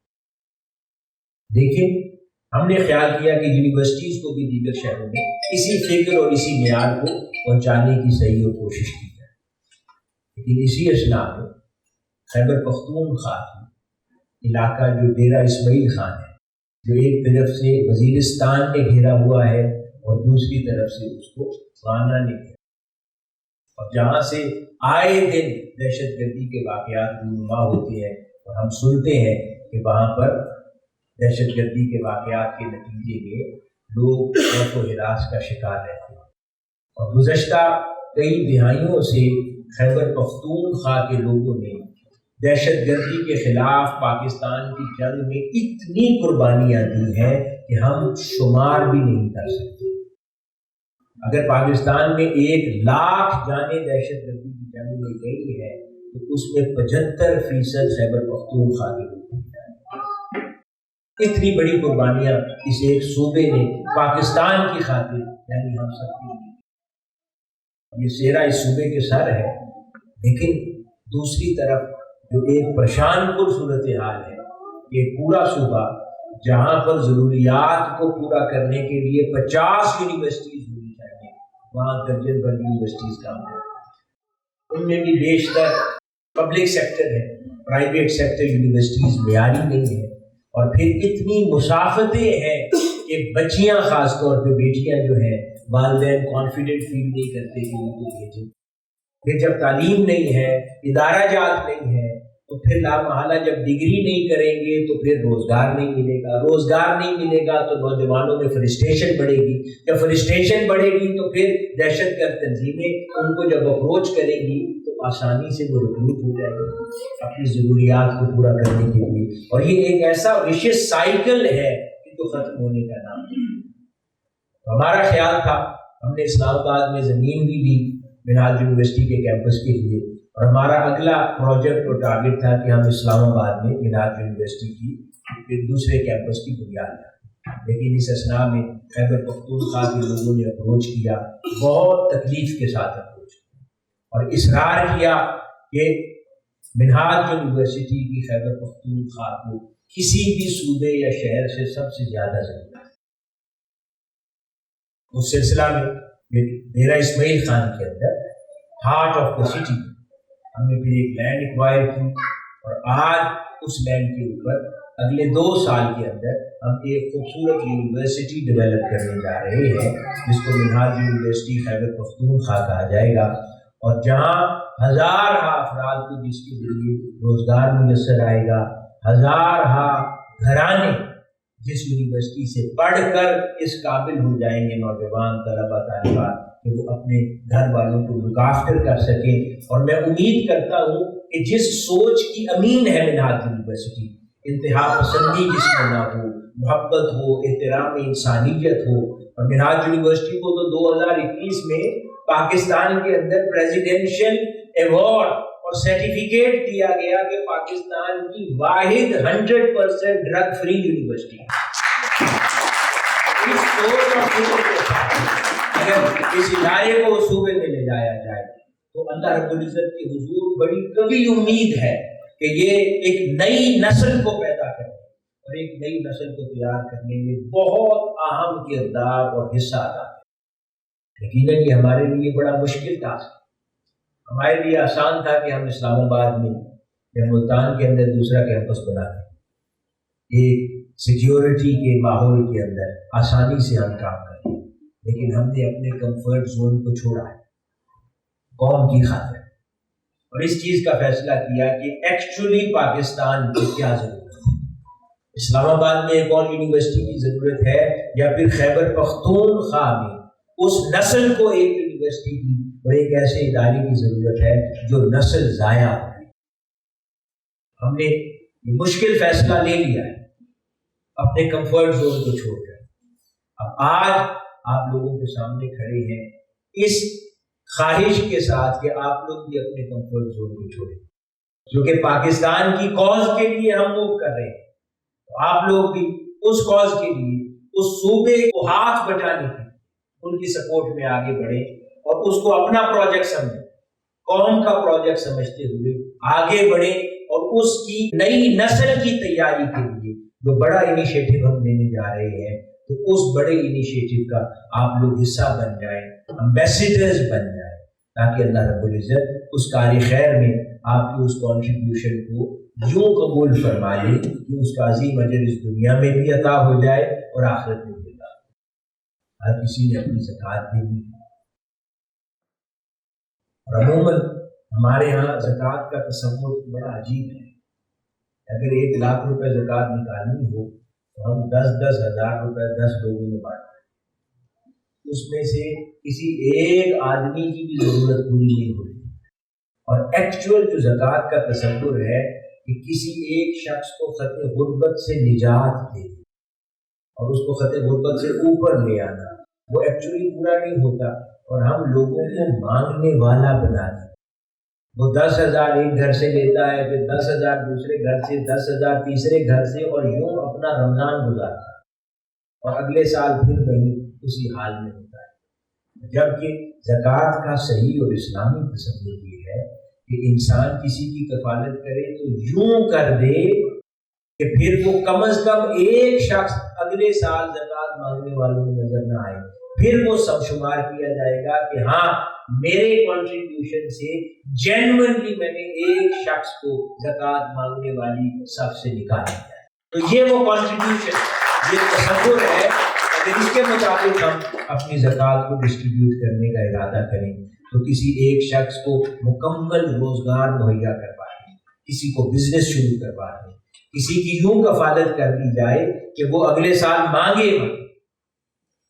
دیکھیں، ہم نے خیال کیا کہ یونیورسٹیز کو بھی دیگر شہروں میں اسی فکر اور اسی معیار کو پہنچانے کی صحیح اور کوشش کی جائے، لیکن اسی اثناء میں خیبر پختونخوا علاقہ جو ڈیرہ اسماعیل خان ہے، جو ایک طرف سے وزیرستان نے گھیرا ہوا ہے اور دوسری طرف سے اس کو غانا نے گھیرا، اور جہاں سے آئے دن دہشت گردی کے واقعات رونما ہوتے ہیں اور ہم سنتے ہیں کہ وہاں پر دہشت گردی کے واقعات کے نتیجے میں لوگ خوف و ہراس کا شکار رہتے ہیں، اور گزشتہ کئی دہائیوں سے خیبر پختونخوا کے لوگوں نے دہشت گردی کے خلاف پاکستان کی جنگ میں اتنی قربانیاں دی ہیں کہ ہم شمار بھی نہیں کر سکتے۔ اگر پاکستان میں 1,00,000 جانیں دہشت گردی کی جنگ میں گئی ہے تو اس میں 75% خیبر پختونخوا کے لوگ ہیں۔ اتنی بڑی قربانیاں اس ایک صوبے نے پاکستان کی خاطر یعنی ہم سب کی، یہ سیرا اس صوبے کے سر ہے۔ لیکن دوسری طرف جو ایک پریشان کن صورتحال ہے کہ پورا صوبہ جہاں پر ضروریات کو پورا کرنے کے لیے 50 یونیورسٹیز ہونی چاہیے، وہاں درجن بھر یونیورسٹیز کام کریں، ان میں بھی بیشتر پبلک سیکٹر ہے، پرائیویٹ سیکٹر یونیورسٹیز معیاری نہیں ہے، اور پھر اتنی مسافتیں ہیں کہ بچیاں خاص طور پہ بیٹیاں جو ہیں والدین کانفیڈنٹ فیل نہیں کرتے کہ ان کو بھیجیں۔ پھر جب تعلیم نہیں ہے، ادارہ جات نہیں ہے، تو پھر لامحالہ جب ڈگری نہیں کریں گے تو پھر روزگار نہیں ملے گا، روزگار نہیں ملے گا تو نوجوانوں میں فرسٹریشن بڑھے گی، جب فرسٹریشن بڑھے گی تو پھر دہشت گرد تنظیمیں ان کو جب اپروچ کریں گی تو آسانی سے وہ ریکروٹ ہو جائیں گے اپنی ضروریات کو پورا کرنے کے لیے، اور یہ ایک ایسا وشیس سائیکل ہے کہ جو ختم ہونے کا نام ہے۔ ہمارا خیال تھا، ہم نے اسلام آباد میں زمین بھی لی منہاج یونیورسٹی کے کیمپس کے لیے، اور ہمارا اگلا پروجیکٹ اور ٹارگٹ تھا کہ ہم اسلام آباد میں منہاج یونیورسٹی کی پھر دوسرے کیمپس کی بنیاد ڈالیں، لیکن اس اسنا میں خیبر پختونخوا کے لوگوں نے اپروچ کیا، بہت تکلیف کے ساتھ اپروچ کیا اور اصرار کیا کہ منہاج یونیورسٹی کی خیبر پختونخوا کو کسی بھی صوبے یا شہر سے سب سے زیادہ ضرورت ہے۔ اس سلسلہ میں ڈیرہ اسماعیل خان کے اندر ہارٹ آف دا سٹی ہم نے پھر ایک لینڈ ایکوائر کی، اور آج اس لینڈ کے اوپر اگلے 2 سال کے اندر ہم ایک خوبصورت یونیورسٹی ڈیولپ کرنے جا رہے ہیں جس کو منہاج یونیورسٹی خیبر پختونخوا کہا جائے گا، اور جہاں ہزارہ افراد کو جس کے ذریعے روزگار میسر آئے گا، ہزارہ گھرانے جس یونیورسٹی سے پڑھ کر اس قابل ہو جائیں گے نوجوان طلبہ طالبات کہ وہ اپنے گھر والوں کو لک آفٹر کر سکیں۔ اور میں امید کرتا ہوں کہ جس سوچ کی امین ہے منہاج یونیورسٹی، انتہا پسندی جس میں نہ ہو، محبت ہو، احترام انسانیت ہو، اور منہاج یونیورسٹی کو تو 2021 میں پاکستان کے اندر پریزیڈینشل ایوارڈ اور سرٹیفکیٹ دیا گیا کہ پاکستان کی واحد 100% ڈرگ فری یونیورسٹی ہے۔ اس سوچ اور فکر کے ساتھ اگر اس ادارے کو صوبے میں لے جایا جائے تو اللہ رب العزت کی حضور بڑی قوی امید ہے کہ یہ ایک نئی نسل کو پیدا کرنے اور ایک نئی نسل کو تیار کرنے میں بہت اہم کردار اور حصہ ادا ہے۔ یقیناً یہ ہمارے لیے بڑا مشکل ٹاسک ہے۔ ہمارے لیے آسان تھا کہ ہم اسلام آباد میں یا ملتان کے اندر دوسرا کیمپس بنا دیں، ایک سیکیورٹی کے ماحول کے اندر آسانی سے ہم کام کریں، لیکن ہم نے اپنے کمفرٹ زون کو چھوڑا ہے قوم کی خاطر، اور اس چیز کا فیصلہ کیا کہ ایکچولی پاکستان کو کیا ضرورت ہے، اسلام آباد میں ایک اور یونیورسٹی کی ضرورت ہے یا پھر خیبر پختونخوا میں اس نسل کو ایک یونیورسٹی کی اور ایک ایسے ادارے کی ضرورت ہے جو نسل ضائع ہو۔ ہم نے یہ مشکل فیصلہ لے لیا ہے اپنے کمفرٹ زون کو چھوڑ کر۔ اب آج آپ لوگوں کے سامنے کھڑے ہیں اس خواہش کے ساتھ کہ آپ لوگ بھی اپنے کمفرٹ زون کو چھوڑیں، جو کہ پاکستان کی کاز کے لیے ہم موو کر رہے ہیں، تو آپ لوگ بھی اس کاز کے لیے اس صوبے کو ہاتھ بٹانے کے ان کی سپورٹ میں آگے بڑھیں اور اس کو اپنا پروجیکٹ سمجھیں، قوم کا پروجیکٹ سمجھتے ہوئے آگے بڑھیں، اور اس کی نئی نسل کی تیاری کے لیے جو بڑا انیشیٹو ہم لینے جا رہے ہیں تو اس بڑے انیشیٹو کا آپ لوگ حصہ بن جائیں، امبیسیڈرز بن جائیں، تاکہ اللہ رب العزت اس کار خیر میں آپ کی اس کنٹریبیوشن کو یوں قبول فرما لے کہ اس کا عظیم اجر اس دنیا میں بھی عطا ہو جائے اور آخرت میں بھی عطا ہو جائے۔ ہر کسی نے اپنی زکوٰۃ دینی ہے، اور عموماً ہمارے ہاں زکوٰۃ کا تصور بڑا عجیب ہے۔ اگر 1 لاکھ روپے زکوٰۃ نکالنی ہو تو ہم 10 ہزار روپے 10 لوگوں میں بانٹتے ہیں، اس میں سے کسی ایک آدمی کی بھی ضرورت پوری نہیں ہوتی۔ اور ایکچوئل جو زکوٰۃ کا تصور ہے کہ کسی ایک شخص کو خط غربت سے نجات دے اور اس کو خط غربت سے اوپر لے آنا، وہ ایکچولی پورا نہیں ہوتا، اور ہم لوگوں کو مانگنے والا بنا دیں۔ وہ 10,000 ایک گھر سے لیتا ہے، پھر 10,000 دوسرے گھر سے، 10,000 تیسرے گھر سے، اور یوں اپنا رمضان گزارتا ہے، اور اگلے سال پھر وہی اسی حال میں ہوتا ہے۔ جبکہ زکوٰۃ کا صحیح اور اسلامی تصور یہ ہے کہ انسان کسی کی کفالت کرے تو یوں کر دے کہ پھر وہ کم از کم ایک شخص اگلے سال زکوٰۃ مانگنے والوں میں نظر نہ آئے، پھر وہ سب شمار کیا جائے گا کہ ہاں میرے کنٹریبیوشن سے جینوئنلی میں نے ایک شخص کو زکوٰۃ مانگنے والی صف سے نکال دیا ہے۔ تو یہ وہ کنٹریبیوشن، یہ تصور ہے۔ اگر اس کے مطابق ہم اپنی زکوٰۃ کو ڈسٹریبیوٹ کرنے کا ارادہ کریں تو کسی ایک شخص کو مکمل روزگار مہیا کروا دیں، کسی کو بزنس شروع کروا دیں، کسی کی یوں کفالت کر دی جائے کہ وہ اگلے سال مانگے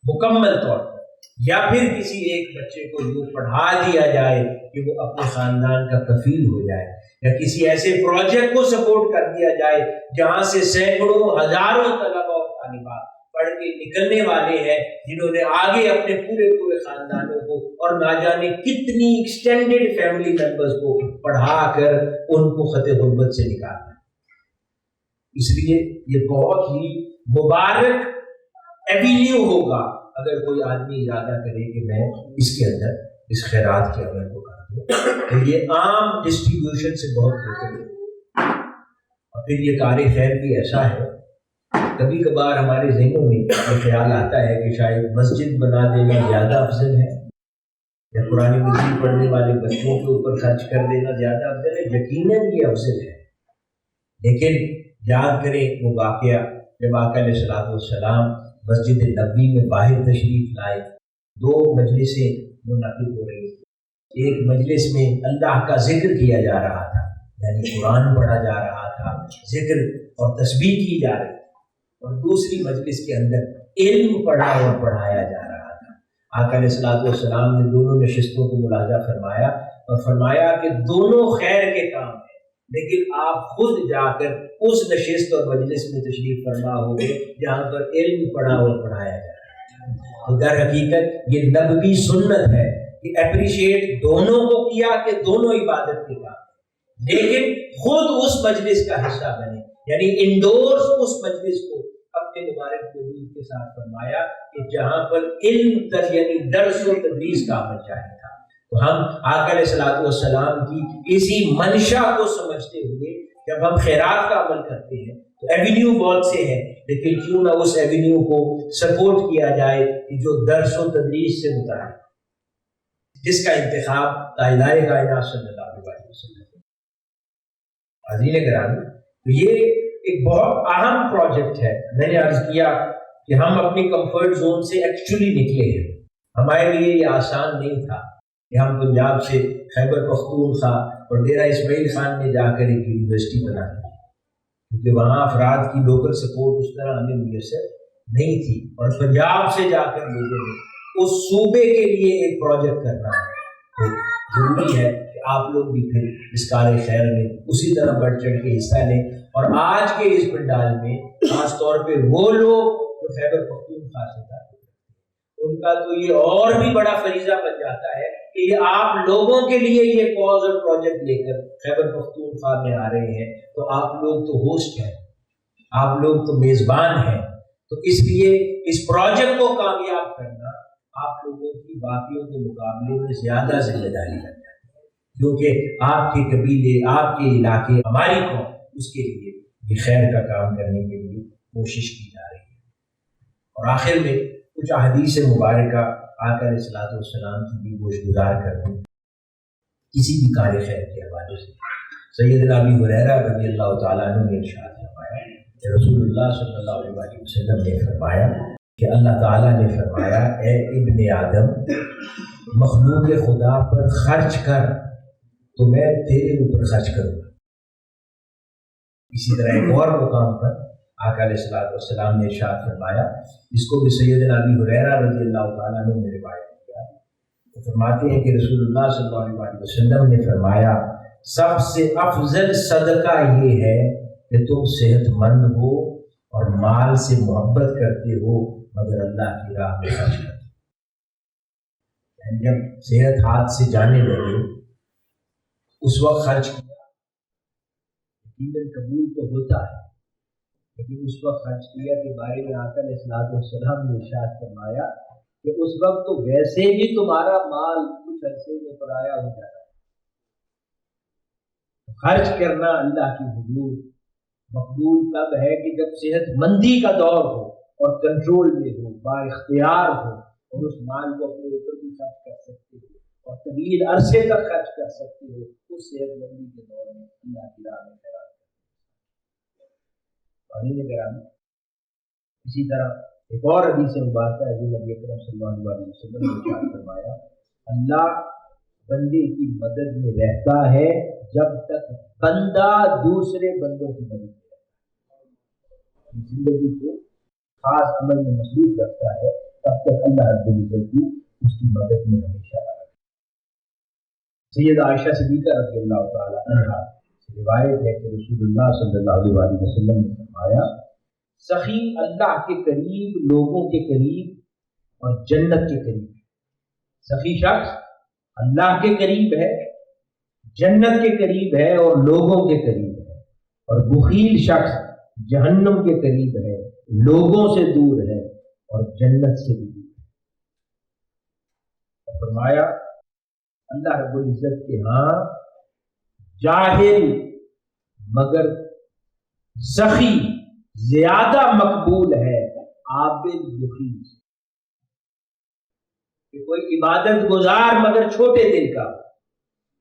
مکمل طور پر، یا پھر کسی ایک بچے کو یوں پڑھا دیا جائے کہ وہ اپنے خاندان کا کفیل ہو جائے، یا کسی ایسے پروجیکٹ کو سپورٹ کر دیا جائے جہاں سے سینکڑوں ہزاروں طلباء اور طالبات پڑھ کے نکلنے والے ہیں، جنہوں نے آگے اپنے پورے خاندانوں کو اور نہ جانے کتنی ایکسٹینڈڈ فیملی ممبرز کو پڑھا کر ان کو خط غربت سے نکالنا۔ اس لیے یہ بہت ہی مبارک ایوینیو ہوگا اگر کوئی آدمی ارادہ کرے کہ میں اس کے اندر اس خیرات کے عمل کو کر دوں، تو یہ عام ڈسٹریبیوشن سے بہت بہتر ہے۔ اور پھر یہ کار خیر بھی ایسا ہے، کبھی کبھار ہمارے ذہنوں میں یہ خیال آتا ہے کہ شاید مسجد بنا دینا زیادہ افضل ہے، یا قرآن مجید پڑھنے والے بچوں کے اوپر خرچ کر دینا زیادہ افضل ہے۔ یقیناً یہ افضل ہے، لیکن یاد کریں وہ واقعہ جب آقا علیہ الصلوۃ والسلام مسجد نبوی میں باہر تشریف لائے، 2 مجلسیں منعقد ہو رہی تھیں۔ ایک مجلس میں اللہ کا ذکر کیا جا رہا تھا، یعنی قرآن پڑھا جا رہا تھا، ذکر اور تسبیح کی جا رہی تھی، اور دوسری مجلس کے اندر علم پڑھا اور پڑھایا جا رہا تھا۔ آقا علیہ الصلوۃ والسلام نے دونوں نشستوں کو ملاحظہ فرمایا اور فرمایا کہ دونوں خیر کے کام ہیں، لیکن آپ خود جا کر اس نشست اور مجلس میں تشریف فرما ہوگے جہاں پر علم پڑھا اور پڑھایا جا رہا ہے۔ تو در حقیقت یہ نبوی سنت ہے کہ اپریشیٹ دونوں کو کیا کہ دونوں عبادت کے کام ہیں، لیکن خود اس مجلس کا حصہ بنے، یعنی انڈورس اس مجلس کو اپنے مبارک وجود کے ساتھ فرمایا کہ جہاں پر علم یعنی درس و تدریس کا عمل جاری تھا۔ تو ہم آقا علیہ الصلوۃ والسلام کی اسی منشا کو سمجھتے ہوئے جب ہم خیرات کا عمل کرتے ہیں تو ایوینیو بہت سے ہیں، لیکن کیوں نہ اس ایوینیو کو سپورٹ کیا جائے کہ جو درس و تدریس سے متعلق، جس کا انتخاب تاجدار کائنات صلی اللہ علیہ وسلم۔ عزیز گرامی، تو یہ ایک بہت اہم پروجیکٹ ہے۔ میں نے عرض کیا کہ ہم اپنی کمفرٹ زون سے ایکچولی نکلے ہیں۔ ہمارے لیے یہ آسان نہیں تھا کہ ہم پنجاب سے خیبر پختونخوا اور ڈیرہ اسماعیل خان میں جا کر ایک یونیورسٹی بنا دی، کیونکہ وہاں افراد کی لوکل سپورٹ اس طرح ہمیں میسر نہیں تھی، اور پنجاب سے جا کر لوگوں نے اس صوبے کے لیے ایک پروجیکٹ کرنا ہے۔ تو ضروری ہے کہ آپ لوگ بھی پھر اس کار خیر میں اسی طرح بڑھ چڑھ کے حصہ لیں، اور آج کے اس پنڈال میں خاص طور پہ وہ لوگ جو خیبر پختونخوا سے تعلق رکھتے ہیں، ان کا تو یہ اور بھی بڑا فریضہ بن جاتا ہے کہ یہ آپ لوگوں کے لیے یہ کاز اور پروجیکٹ لے کر خیبر پختونخوا میں آ رہے ہیں، تو آپ لوگ تو ہوسٹ ہیں، آپ لوگ تو میزبان ہیں۔ تو اس لیے اس پروجیکٹ کو کامیاب کرنا آپ لوگوں کی باقیوں کے مقابلے میں زیادہ ذمہ داری بن جاتی ہے، کیونکہ آپ کے قبیلے، آپ کے علاقے، ہماری قوم، اس کے لیے یہ خیر کا کام کرنے کے لیے کوشش کی جا رہی ہے۔ اور آخر میں کچھ احادیث مبارکہ آقا علیہ الصلوۃ والسلام کی بھی گوش گزار کر دوں کسی بھی کار خیر کے حوالے سے۔ سیدنا ابی ہریرہ رضی اللہ تعالیٰ عنہ نے ارشاد فرمایا کہ رسول اللہ صلی اللہ علیہ وسلم نے فرمایا کہ اللہ تعالیٰ نے فرمایا، اے ابن آدم، مخلوق خدا پر خرچ کر تو میں تیرے اوپر خرچ کروں گا۔ اسی طرح ایک اور مقام پر آقا علیہ الصلوۃ والسلام نے ارشاد فرمایا، اس کو بھی سیدنا ابی ہریرہ رضی اللہ تعالیٰ عنہ نے روایت کیا، وہ فرماتے ہیں کہ رسول اللہ صلی اللہ علیہ وسلم نے فرمایا، سب سے افضل صدقہ یہ ہے کہ تم صحت مند ہو اور مال سے محبت کرتے ہو مگر اللہ کی راہ میں خرچ کرتے ہو۔ یعنی جب صحت ہاتھ سے جانے لگے اس وقت خرچ کیا، یقیناً قبول تو ہوتا ہے، لیکن اس وقت خرچ کیا کے بارے میں آقا علیہ الصلوۃ والسلام نے ارشاد فرمایا کہ اس وقت تو ویسے بھی تمہارا مال کچھ عرصے میں پرایا ہو جاتا ہے۔ خرچ کرنا اللہ کی حضور مقبول تب ہے کہ جب صحت مندی کا دور ہو اور کنٹرول میں ہو، با اختیار ہو، اور اس مال کو اپنے اوپر بھی خرچ کر سکتے ہو اور طویل عرصے تک خرچ کر سکتے ہو، اس صحت مندی کے دور میں اللہ کی راہ میں خیرات کرنا۔ اسی طرح ایک اور حدیث مبارکہ ہے جو نبی اکرم صلی اللہ علیہ وسلم نے ارشاد فرمایا، اللہ بندے کی مدد میں رہتا ہے جب تک بندہ دوسرے بندوں کی مدد میں رہتا ہے، زندگی کو خاص عمل میں مصروف رکھتا ہے، تب تک اللہ رب العزت بھی اس کی مدد میں ہمیشہ رہتا ہے۔ سید عائشہ صدیقہ رضی اللہ تعالی عنہا سے روایت ہے کہ رسول اللہ صلی اللہ علیہ وسلم نے فرمایا، سخی اللہ کے قریب، لوگوں کے قریب اور جنت کے قریب ہے۔ سخی شخص اللہ کے قریب ہے، جنت کے قریب ہے اور لوگوں کے قریب ہے، اور بخیل شخص جہنم کے قریب ہے، لوگوں سے دور ہے اور جنت سے بھی دور ہے۔ فرمایا اللہ رب العزت کے ہاں جاہل مگر سخی زیادہ مقبول ہے عابد بخیل سے، کہ کوئی عبادت گزار مگر چھوٹے دل کا،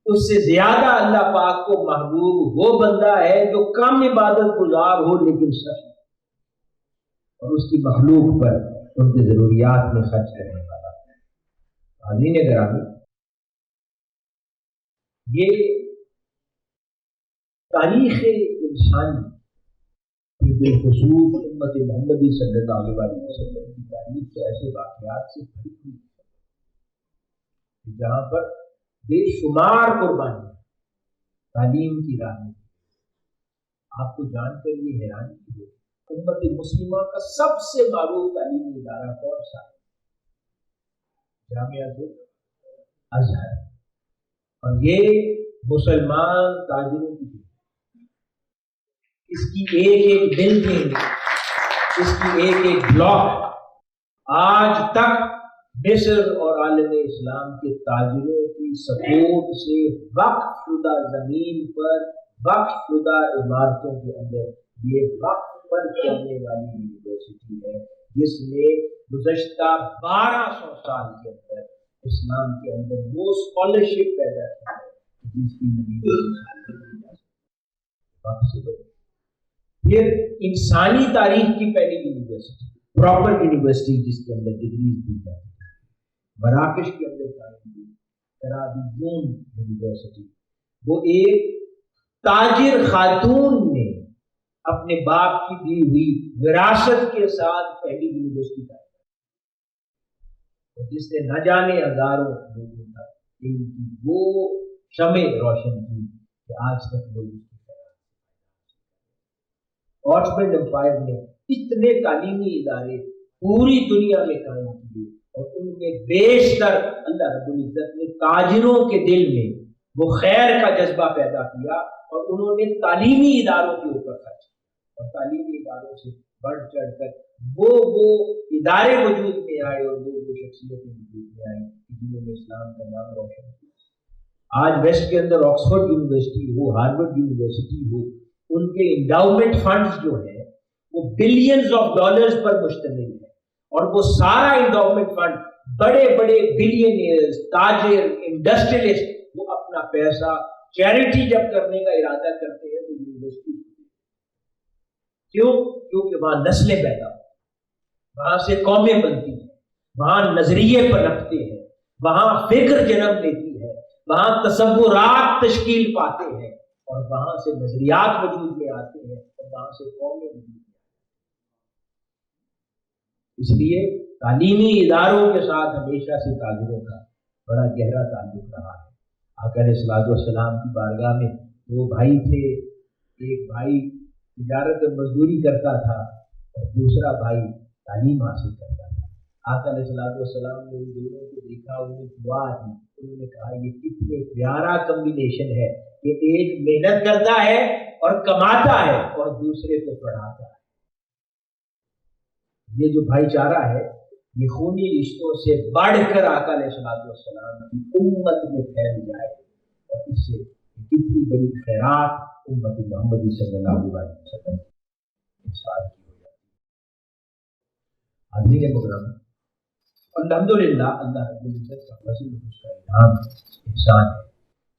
اس سے زیادہ اللہ پاک کو محبوب وہ بندہ ہے جو کم عبادت گزار ہو لیکن سخی اور اس کی مخلوق پر ان کی ضروریات میں خرچ کرنے والا ہے۔ حاضرین گرامی، یہ تاریخ انسانی بالخصوص امت محمدی صلی اللہ علیہ وسلم کی تاریخ تو ایسے واقعات سے بھری ہوئی ہے جہاں پر بے شمار قربانی تعلیم کی راہ میں۔ آپ کو جان کر یہ حیرانی ہو، امت مسلمہ کا سب سے معروف تعلیمی ادارہ کون سا ہے؟ جامعۃ الازہر، اور یہ مسلمان تاجروں کی، اس کی ایک ایک بلڈنگ، اس کی ایک ایک بلاک آج تک مصر اور عالم اسلام کے تاجروں کی سپورٹ سے وقف شدہ زمین پر، وقف شدہ عمارتوں کے اندر یہ وقف پر چلنے والی یونیورسٹی ہے، جس نے گزشتہ 1200 سال کے اندر اسلام کے اندر وہ اسکالرشپ پیدا کی ہے جس کی نمید پھر انسانی تاریخ کی پہلی یونیورسٹی، پراپر یونیورسٹی جس کے اندر ڈگریز دی جاتی ہے، مراکش کے اندر قائم ہوئی کرابیون یونیورسٹی، وہ ایک تاجر خاتون نے اپنے باپ کی دی ہوئی وراثت کے ساتھ پہلی یونیورسٹی قائم کی، جس نے نہ جانے ہزاروں لوگوں تک ان کی وہ شمع روشن کی کہ آج تک لوگ اس کی آٹمنٹ امپائر نے اتنے تعلیمی ادارے پوری دنیا میں قائم کیے، اور ان میں بیشتر اللہ رب العزت نے تاجروں کے دل میں وہ خیر کا جذبہ پیدا کیا، اور انہوں نے تعلیمی اداروں کے اوپر خرچ کیا، اور تعلیمی اداروں سے بڑھ چڑھ کر وہ ادارے وجود میں آئے اور وہ شخصیتیں وجود میں آئیں جنہوں نے اسلام کا نام روشن کیا۔ آج ویسٹ کے اندر آکسفورڈ یونیورسٹی ہو، ہارورڈ یونیورسٹی ہو، ان کے انڈاؤمنٹ فنڈز جو ہیں وہ بلینز آف ڈالرز پر مشتمل ہے، اور وہ سارا انڈاؤمنٹ فنڈ بڑے بڑے بلینئرز، تاجر، انڈسٹریلسٹ وہ اپنا پیسہ چیریٹی جب کرنے کا ارادہ کرتے ہیں تو یونیورسٹی کیونکہ وہاں نسلیں پیدا ہوتی، وہاں سے قومیں بنتی ہیں، وہاں نظریے پنپتے ہیں، وہاں فکر جنم لیتی ہے، وہاں تصورات تشکیل پاتے ہیں، اور وہاں سے نظریات وجود میں آتے ہیں اور وہاں سے قومیں وجود میں آتی ہیں۔ اس لیے تعلیمی اداروں کے ساتھ ہمیشہ سے تاجروں کا بڑا گہرا تعلق رہا ہے۔ آقا علیہ الصلوۃ والسلام کی بارگاہ میں دو بھائی تھے، ایک بھائی تجارت اور مزدوری کرتا تھا اور دوسرا بھائی تعلیم حاصل کرتا تھا۔ آقا علیہ الصلوۃ والسلام نے ان دونوں کو دیکھا، انہیں دعا دی، انہوں نے کہا یہ کتنے پیارا کمبینیشن ہے کہ ایک محنت کرتا ہے اور کماتا ہے اور دوسرے کو پڑھاتا ہے۔ یہ جو بھائی چارہ ہے یہ خونی رشتوں سے بڑھ کر آقا علیہ الصلوۃ والسلام کی امت میں پھیل جائے اور اس سے کتنی بڑی خیرات امت محمدی صلی اللہ علیہ وسلم انسان کی ہو جاتی ہے۔ حاضرین مکرم، الحمدللہ اللہ رب العزت کا فضل اور اس کا انعام احسان ہے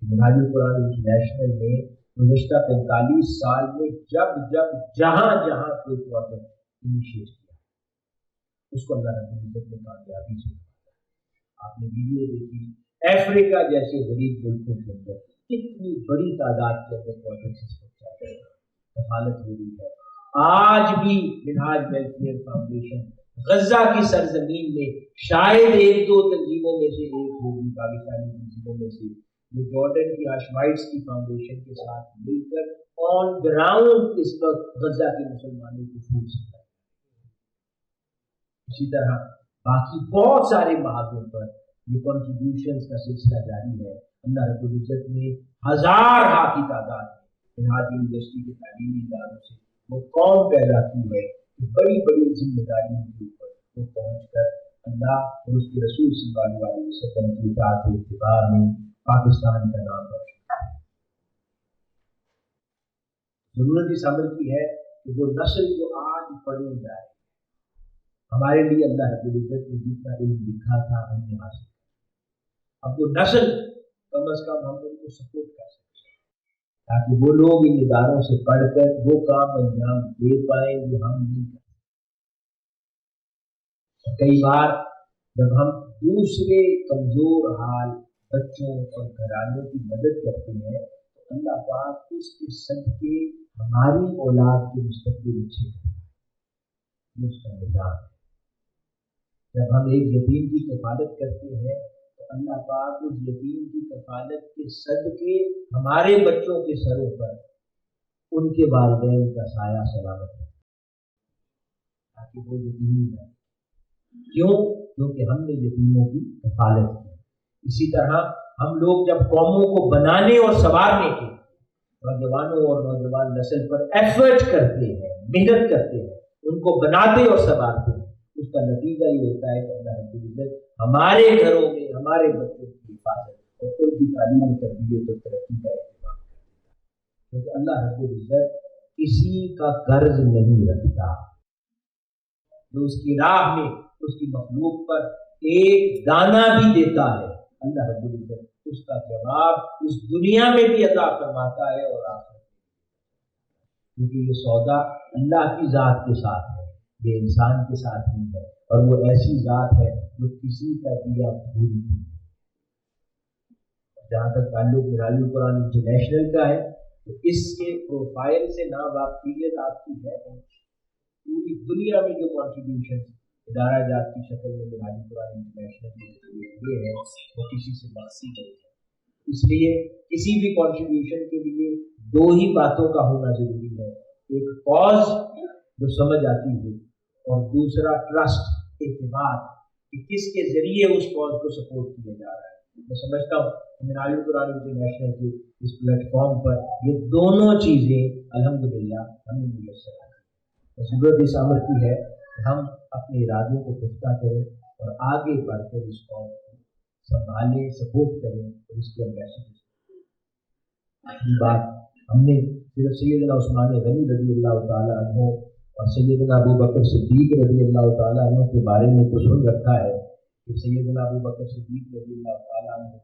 کہ منہاج القرآن انٹرنیشنل نے گزشتہ 45 سال میں جب جہاں کوئی پروجیکٹ انیشیٹ کیا اس کو اللہ رب العزت نے کامیابی سے کیا۔ آپ نے ویڈیو دیکھی، افریقہ جیسے غریب ملکوں کے اندر کتنی بڑی تعداد کے اندر پروجیکٹس اس وقت چل رہے ہیں، کفالت ہو رہی ہے۔ آج بھی منہاج ویلفیئر فاؤنڈیشن غزہ کی سرزمین میں شاید ایک دو تنظیموں میں سے ایک ہوگی، پاکستانی تنظیموں میں سے، جو جارڈن کی ہاشمائٹس کی فاؤنڈیشن کے ساتھ مل کر آن گراؤنڈ اس وقت غزہ کے مسلمانوں کو فوڈ سپلائی۔ اسی طرح باقی بہت سارے محاذوں پر یہ کنٹریبیوشنز کا سلسلہ جاری ہے۔ اللہ رب العزت نے ہزارہ کی تعداد میں منہاج یونیورسٹی کے تعلیمی اداروں سے وہ قوم پیدا کی ہے کہ بڑی بڑی ذمہ داریوں کے اوپر وہ پہنچ کر اللہ اور اس کے رسول صلی اللہ علیہ وسلم کی اطاعت و اتباع میں پاکستان کا نام روشن کرے۔ ضرورت اس عمل کی ہے کہ وہ نسل جو آج پڑھنے جائے، ہمارے لیے اللہ رب العزت نے جتنا علم لکھا تھا ہم نے حاصل کیا، اب وہ نسل کم از کم ہم ان کو سپورٹ کر سکتے ہیں تاکہ وہ لوگ ان اداروں سے پڑھ کر وہ کام انجام دے پائیں جو ہم نہیں کر سکتے۔ کئی بار جب ہم دوسرے کمزور حال بچوں اور گھرانوں کی مدد کرتے ہیں تو اللہ پاک اس کے صدقے ہماری اولاد کے مستقبل اچھے کرتا ہے، یہ اس کا نظام ہے۔ جب ہم ایک یتیم کی کفالت کرتے ہیں تو اللہ پاک اس یتیم کی کفالت کے صدقے ہمارے بچوں کے سروں پر ان کے والدین کا سایہ سلامت ہے تاکہ وہ یتیمی نہ رہے۔ کیوں؟ کیونکہ ہم نے یتیموں کی کفالت کی۔ اسی طرح ہم لوگ جب قوموں کو بنانے اور سنوارنے کے نوجوانوں اور نوجوان نسل پر ایفرٹ کرتے ہیں، محنت کرتے ہیں، ان کو بناتے اور سنوارتے ہیں، اس کا نتیجہ یہ ہوتا ہے کہ اللہ رب العزت ہمارے گھروں میں ہمارے بچوں کی حفاظت اور ان کی تعلیم و تربیت اور ترقی کا اہتمام کرتا ہے، کیونکہ اللہ رب العزت کسی کا قرض نہیں رکھتا۔ جو اس کی راہ میں اس کی مخلوق پر ایک دانہ بھی دیتا ہے اللہ رب العزت اس کا جواب اس دنیا میں بھی عطا فرماتا ہے اور آخرت میں، کیونکہ یہ سودا اللہ کی ذات کے ساتھ ہے، یہ انسان کے ساتھ نہیں ہے، اور وہ ایسی ذات ہے جو کسی کا دیا بھولتی ہے۔ جہاں تک تعلق منہاج القرآن انٹرنیشنل کا ہے تو اس کے پروفائل سے ناواقفیت آپ کی ہے، پوری دنیا میں جو کنٹریبیوشن ادارہ جات کی شکل میں منہاج القرآن انٹرنیشنل کے لیے ہے وہ کسی سے باقی نہیں ہے۔ اس لیے کسی بھی کنٹریبیوشن کے لیے دو ہی باتوں کا ہونا ضروری ہے، ایک کاز جو سمجھ آتی ہو اور دوسرا ٹرسٹ، اعتماد کہ کس کے ذریعے اس کاز کو سپورٹ کیا جا رہا ہے۔ میں سمجھتا ہوں کہ منہاج القرآن انٹرنیشنل کے اس پلیٹ فارم پر یہ دونوں چیزیں الحمدللہ ہمیں میسر آئی۔ ضرورت اس عمل کی ہے کہ ہم اپنے ارادوں کو پختہ کریں اور آگے بڑھ کر اس کاز کو سنبھالیں، سپورٹ کریں اور اس کے ایمبیسڈر۔ آخری بات، ہم نے صرف سیدنا عثمان غنی رضی اللہ تعالیٰ عنہ اور سیدنا ابو بکر صدیق رضی اللہ تعالیٰ عنہ کے بارے میں تو سن رکھا ہے کہ سیدنا ابو بکر صدیق رضی اللہ تعالیٰ عنہ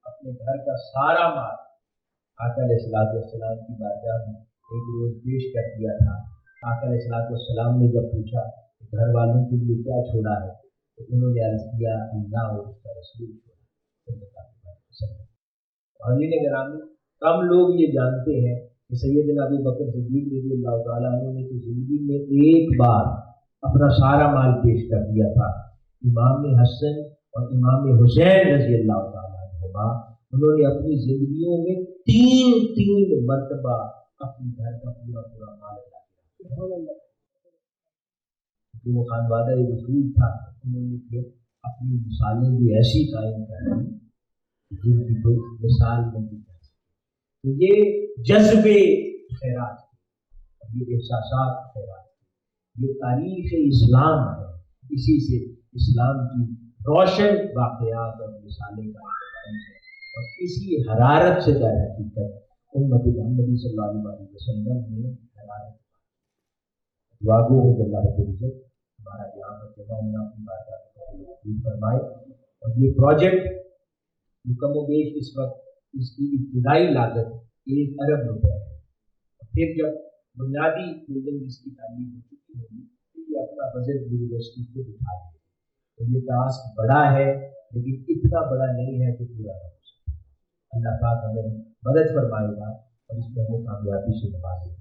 اپنے گھر کا سارا مال آقا علیہ الصلوۃ والسلام کی بارگاہ میں ایک روز پیش کر دیا تھا۔ آقا علیہ الصلوۃ والسلام نے جب پوچھا کہ گھر والوں کے لیے کیا چھوڑا ہے تو انہوں نے عرض کیا اللہ اور اس کا رسول چھوڑا۔ حاضرین گرامی، کم لوگ یہ جانتے ہیں کہ سیدنا ابو بکر صدیق رضی اللہ تعالیٰ عنہ نے تو زندگی میں ایک بار اپنا سارا مال پیش کر دیا تھا. امام حسن اور امام حسین رضی اللہ تعالیٰ عنہما انہوں نے اپنی زندگیوں میں تین مرتبہ اپنے گھر کا پورا مال ادا کیا. وہ خانوادہ رسول تھا. انہوں نے پھر اپنی مثالیں بھی ایسی قائم کر دی جن کی کوئی مثال نہیں کر سکتی. تو یہ جذبے خیرات کے، یہ احساسات خیرات کے، یہ تاریخ اسلام ہے. اسی سے اسلام کی روشن واقعات اور مثالیں کا قائم ہے، اور اسی حرارت سے در حقیقت امت محمدی صلی اللہ علیہ وسلم میں حرارت. دعا گو ہو کہ اللہ رب العزت ہمارا یہاں پر جمع ہونا اپنی بارگاہ میں قبول فرمائے. اور یہ پروجیکٹ جو کم و بیش اس وقت اس کی ابتدائی لاگت 1 ارب روپے ہے. پھر جب بنیادی بلڈنگ اس کی تعمیر ہو چکی ہوگی تو یہ اپنا بجٹ یونیورسٹی خود اٹھا لے. تو یہ ٹاسک بڑا ہے لیکن اتنا بڑا نہیں ہے کہ پورا نہ ہو سکے. اللہ پاک ہمیں مدد فرمائے گا اور اس میں ہمیں کامیابی سے نوازے گا.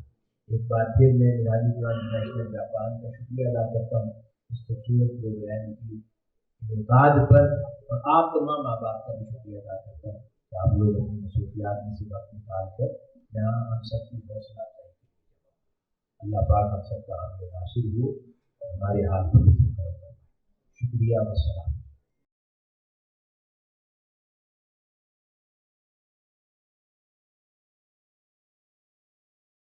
ایک بار پھر میں میرانی قرآن انٹرنیشنل جاپان کا شکریہ ادا کرتا ہوں اس خوبصورت پروگرام کی انعقاد پر، اور آپ تمام احباب کا بھی شکریہ ادا کرتا ہوں کہ آپ لوگ اپنی مصروفیات میں سے وقت نکال کر یہاں ہم سب کی حوصلہ افزائی کی. اللہ پاک ہم سب کا حاصل ہو اور ہمارے حال پر کرم فرمائے. شکریہ. والسلام.